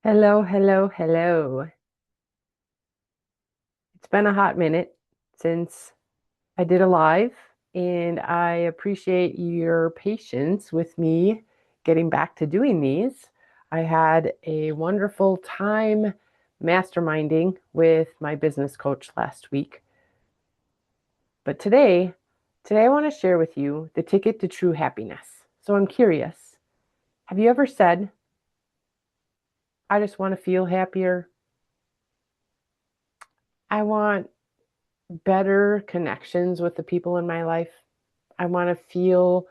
Hello, hello, hello. It's been a hot minute since I did a live, and I appreciate your patience with me getting back to doing these. I had a wonderful time masterminding with my business coach last week. But today I want to share with you the ticket to true happiness. So I'm curious, have you ever said, I just want to feel happier? I want better connections with the people in my life. I want to feel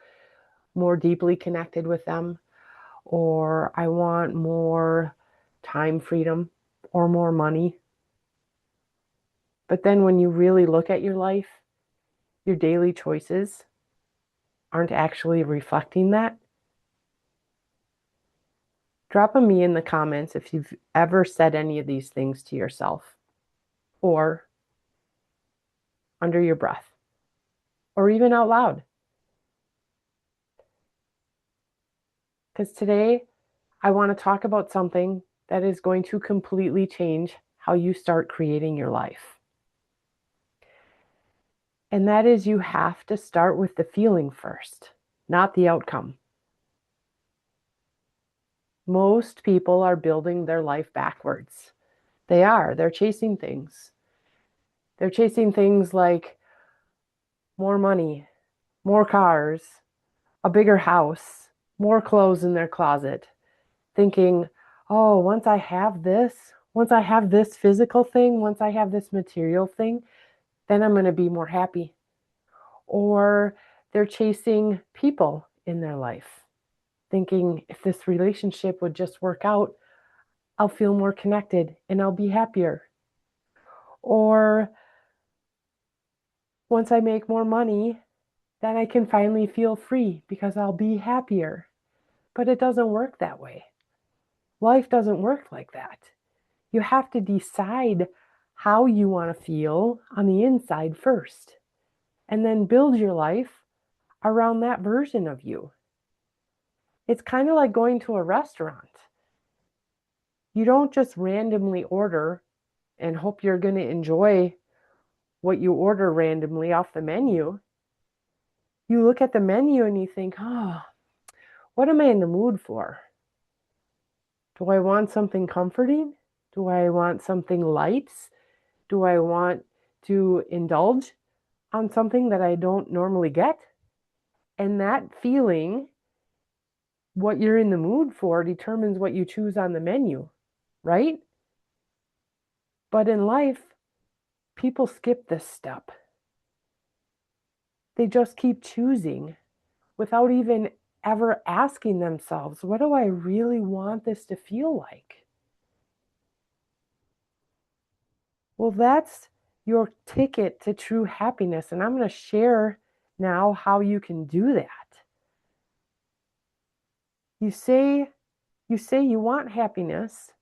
more deeply connected with them, or I want more time freedom or more money. But then when you really look at your life, your daily choices aren't actually reflecting that. Drop a me in the comments if you've ever said any of these things to yourself, or under your breath, or even out loud. Because today I want to talk about something that is going to completely change how you start creating your life. And that is, you have to start with the feeling first, not the outcome. Most people are building their life backwards. They're chasing things. They're chasing things like more money, more cars, a bigger house, more clothes in their closet, thinking, oh, once I have this physical thing, once I have this material thing, then I'm going to be more happy. Or they're chasing people in their life, thinking if this relationship would just work out, I'll feel more connected and I'll be happier. Or once I make more money, then I can finally feel free because I'll be happier. But it doesn't work that way. Life doesn't work like that. You have to decide how you want to feel on the inside first, and then build your life around that version of you. It's kind of like going to a restaurant. You don't just randomly order and hope you're going to enjoy what you order randomly off the menu. You look at the menu and you think, oh, what am I in the mood for? Do I want something comforting? Do I want something light? Do I want to indulge on something that I don't normally get? And that feeling, what you're in the mood for, determines what you choose on the menu, right? But in life, people skip this step. They just keep choosing without even ever asking themselves, what do I really want this to feel like? Well, that's your ticket to true happiness. And I'm going to share now how you can do that. You say you want happiness,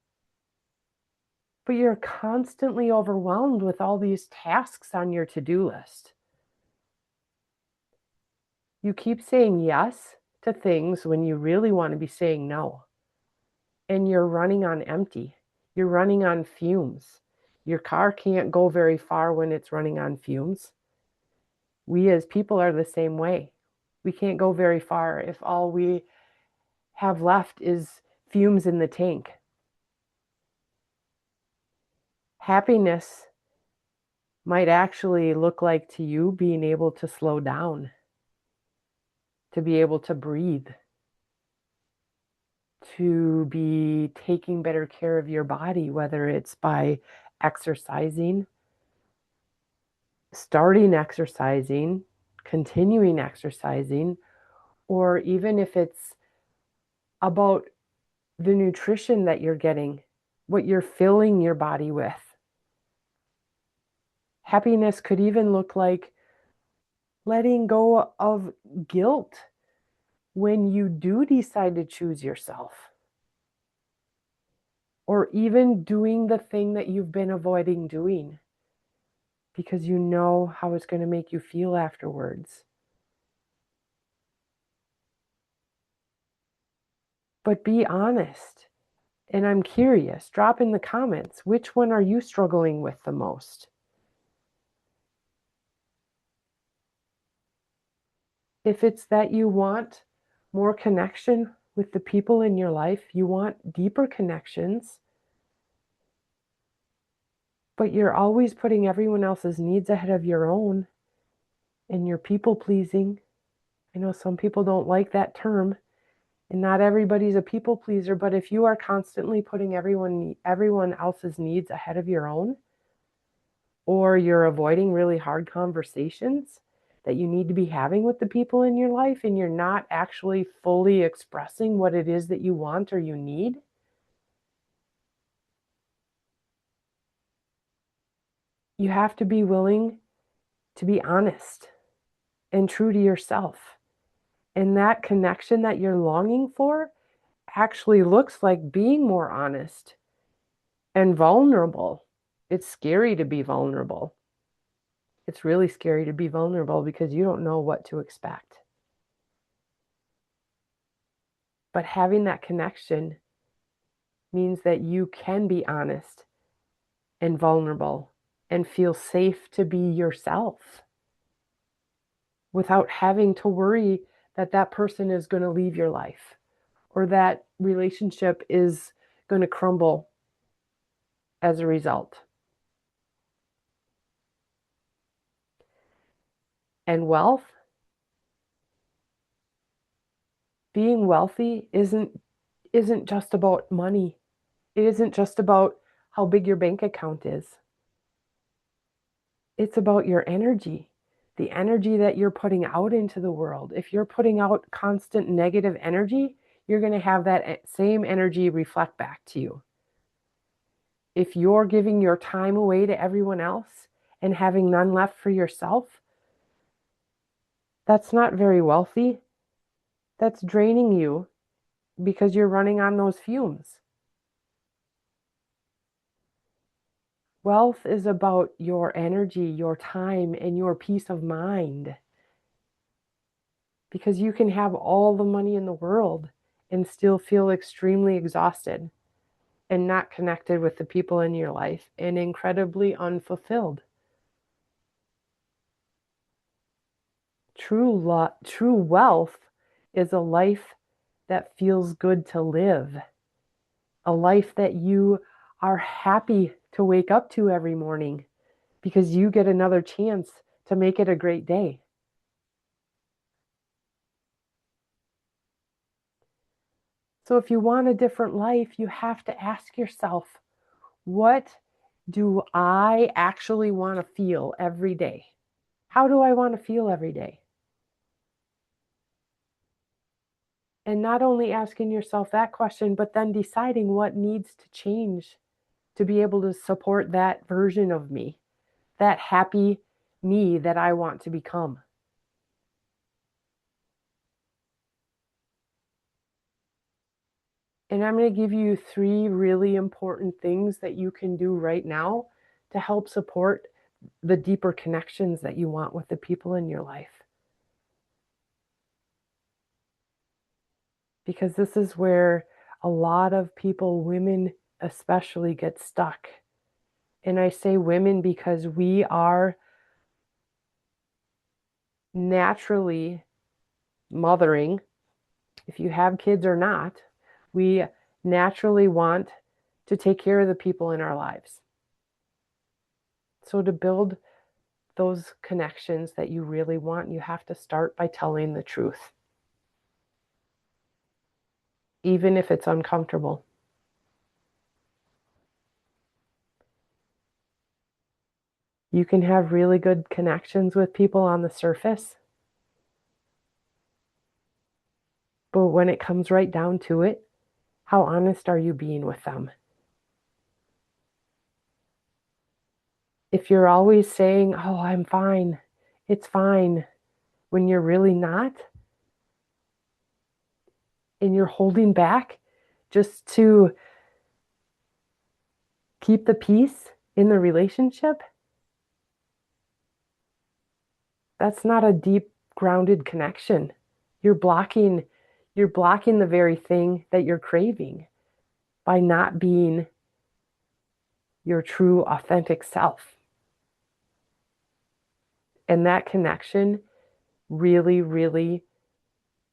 but you're constantly overwhelmed with all these tasks on your to-do list. You keep saying yes to things when you really want to be saying no. And you're running on empty. You're running on fumes. Your car can't go very far when it's running on fumes. We as people are the same way. We can't go very far if all we have left is fumes in the tank. Happiness might actually look like to you being able to slow down, to be able to breathe, to be taking better care of your body, whether it's by exercising, starting exercising, continuing exercising, or even if it's about the nutrition that you're getting, what you're filling your body with. Happiness could even look like letting go of guilt when you do decide to choose yourself, or even doing the thing that you've been avoiding doing because you know how it's going to make you feel afterwards. But be honest. And I'm curious, drop in the comments, which one are you struggling with the most? If it's that you want more connection with the people in your life, you want deeper connections, but you're always putting everyone else's needs ahead of your own and you're people pleasing. I know some people don't like that term, and not everybody's a people pleaser, but if you are constantly putting everyone else's needs ahead of your own, or you're avoiding really hard conversations that you need to be having with the people in your life, and you're not actually fully expressing what it is that you want or you need, you have to be willing to be honest and true to yourself. And that connection that you're longing for actually looks like being more honest and vulnerable. It's scary to be vulnerable. It's really scary to be vulnerable because you don't know what to expect. But having that connection means that you can be honest and vulnerable and feel safe to be yourself without having to worry that that person is going to leave your life or that relationship is going to crumble as a result. And wealth, being wealthy isn't just about money. It isn't just about how big your bank account is. It's about your energy, the energy that you're putting out into the world. If you're putting out constant negative energy, you're going to have that same energy reflect back to you. If you're giving your time away to everyone else and having none left for yourself, that's not very wealthy. That's draining you because you're running on those fumes. Wealth is about your energy, your time, and your peace of mind. Because you can have all the money in the world and still feel extremely exhausted and not connected with the people in your life and incredibly unfulfilled. True wealth is a life that feels good to live, a life that you are happy to wake up to every morning because you get another chance to make it a great day. So if you want a different life, you have to ask yourself, what do I actually want to feel every day? How do I want to feel every day? And not only asking yourself that question, but then deciding what needs to change to be able to support that version of me, that happy me that I want to become. And I'm going to give you 3 really important things that you can do right now to help support the deeper connections that you want with the people in your life. Because this is where a lot of people, women especially, get stuck. And I say women because we are naturally mothering, if you have kids or not, we naturally want to take care of the people in our lives. So to build those connections that you really want, you have to start by telling the truth, even if it's uncomfortable. You can have really good connections with people on the surface, but when it comes right down to it, how honest are you being with them? If you're always saying, oh, I'm fine, it's fine, when you're really not, and you're holding back just to keep the peace in the relationship, that's not a deep grounded connection. You're blocking you're blocking the very thing that you're craving. by not being your true, authentic self. And that connection really, really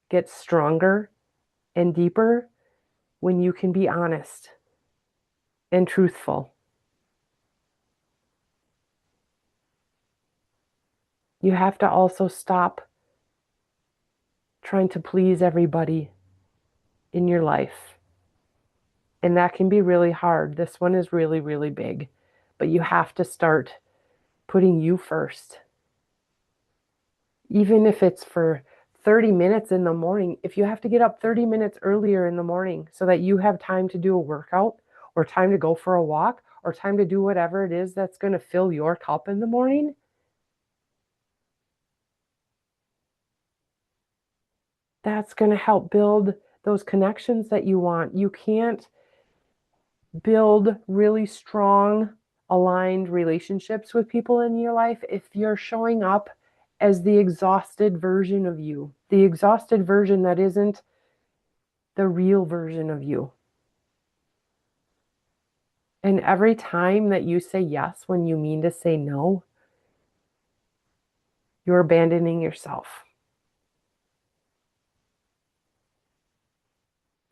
gets stronger and deeper when you can be honest and truthful. You have to also stop trying to please everybody in your life. And that can be really hard. This one is really, really big. But you have to start putting you first. Even if it's for 30 minutes in the morning, if you have to get up 30 minutes earlier in the morning so that you have time to do a workout or time to go for a walk or time to do whatever it is that's going to fill your cup in the morning, that's going to help build those connections that you want. You can't build really strong, aligned relationships with people in your life if you're showing up as the exhausted version of you, the exhausted version that isn't the real version of you. And every time that you say yes when you mean to say no, you're abandoning yourself.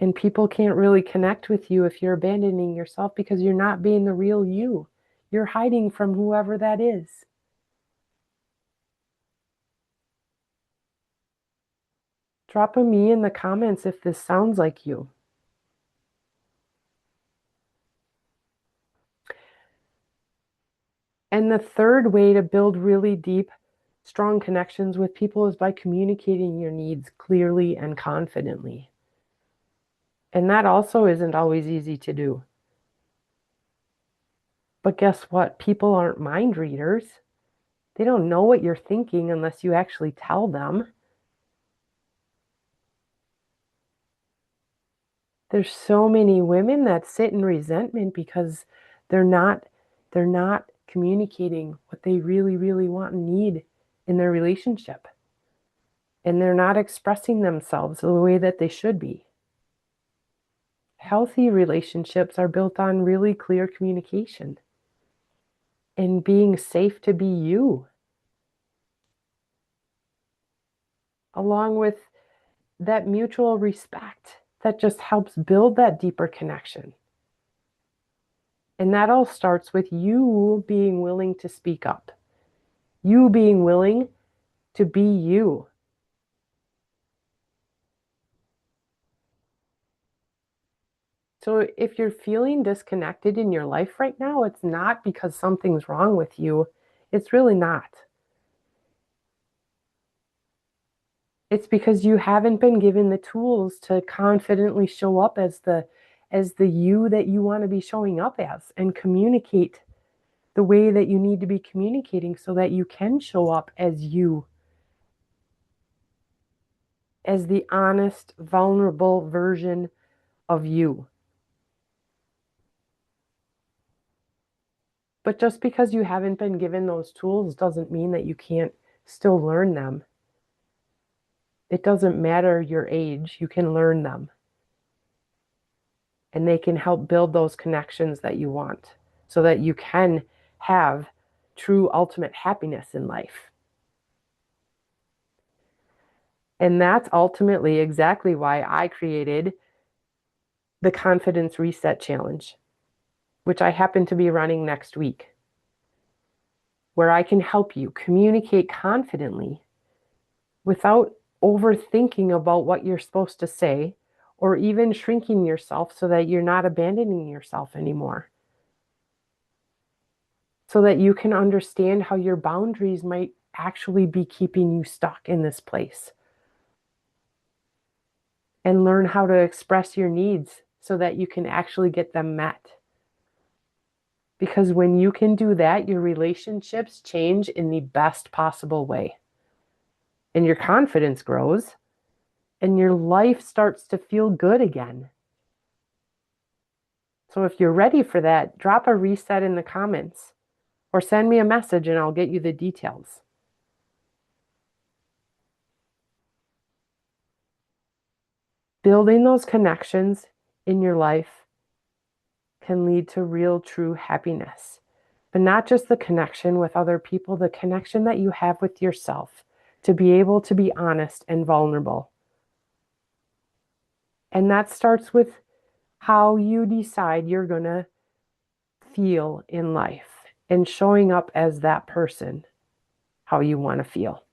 And people can't really connect with you if you're abandoning yourself because you're not being the real you. You're hiding from whoever that is. Drop a me in the comments if this sounds like you. And the third way to build really deep, strong connections with people is by communicating your needs clearly and confidently. And that also isn't always easy to do. But guess what? People aren't mind readers. They don't know what you're thinking unless you actually tell them. There's so many women that sit in resentment because they're not communicating what they really, really want and need in their relationship. And they're not expressing themselves the way that they should be. Healthy relationships are built on really clear communication and being safe to be you, along with that mutual respect that just helps build that deeper connection. And that all starts with you being willing to speak up, you being willing to be you. So if you're feeling disconnected in your life right now, it's not because something's wrong with you. It's really not. It's because you haven't been given the tools to confidently show up as the you that you want to be showing up as and communicate the way that you need to be communicating so that you can show up as you, as the honest, vulnerable version of you. But just because you haven't been given those tools doesn't mean that you can't still learn them. It doesn't matter your age, you can learn them. And they can help build those connections that you want so that you can have true ultimate happiness in life. And that's ultimately exactly why I created the Confidence Reset Challenge, which I happen to be running next week, where I can help you communicate confidently without overthinking about what you're supposed to say or even shrinking yourself so that you're not abandoning yourself anymore. So that you can understand how your boundaries might actually be keeping you stuck in this place. And learn how to express your needs so that you can actually get them met. Because when you can do that, your relationships change in the best possible way. And your confidence grows, and your life starts to feel good again. So if you're ready for that, drop a reset in the comments or send me a message and I'll get you the details. Building those connections in your life can lead to real, true happiness. But not just the connection with other people, the connection that you have with yourself to be able to be honest and vulnerable. And that starts with how you decide you're going to feel in life and showing up as that person, how you want to feel.